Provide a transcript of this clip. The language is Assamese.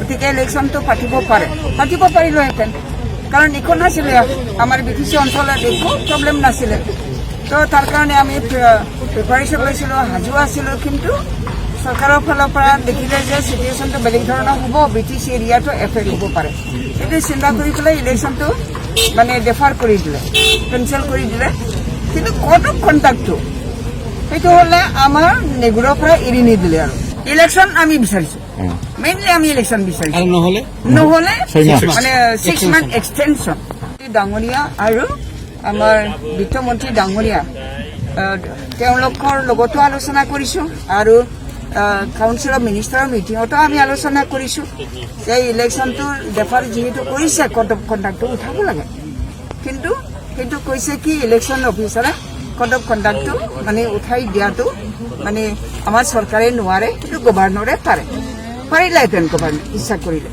গতিকে ইলেকশ্যনটো পাতিব পাৰিলোহেঁতেন কাৰণ একো নাছিলে আমাৰ বিটিচি অঞ্চলত একো প্ৰব্লেম নাছিলে তো তাৰ কাৰণে আমি প্ৰিপাৰেশ্যন লৈছিলোঁ সাজু আছিলোঁ কিন্তু চৰকাৰৰ ফালৰ পৰা দেখিলে যে চিটুৱেশ্যনটো বেলেগ ধৰণৰ হ'ব বিটিচি এৰিয়াটো এফেক্ট হ'ব পাৰে এইটো চিন্তা কৰি পেলাই ইলেকশ্যনটো মানে ডেফাৰ কৰি দিলে কেঞ্চেল কৰি দিলে কিন্তু কোড অফ কণ্ডাক্টটো সেইটো হ'লে আমাৰ নেগুৰৰ পৰা এৰি নিদিলে আৰু ইলেকশ্যন আমি বিচাৰিছোঁ মেইনলি আমি ইলেকশ্যন বিচাৰিছোঁ নহ'লে মানে 6 মান্থ এক্সটেনশ্যন ডাঙৰীয়া আৰু আমাৰ বিত্তমন্ত্ৰী ডাঙৰীয়া তেওঁলোকৰ লগতো আলোচনা কৰিছোঁ আৰু কাউন্সিল অফ মিনিষ্টাৰৰ মিটিঙতো আমি আলোচনা কৰিছোঁ যে ইলেকশ্যনটো ডেফাৰ যিহেতু কৰিছে কোড অফ কণ্ডাক্টটো উঠাব লাগে কিন্তু সেইটো কৈছে কি ইলেকশ্যন অফিচাৰে কোড অফ কণ্ডাক্টটো মানে উঠাই দিয়াটো মানে আমাৰ চৰকাৰে নোৱাৰে কিন্তু গভৰ্ণৰে পাৰিলেহেঁতেন গভৰ্ণৰ ইচ্ছা কৰিলে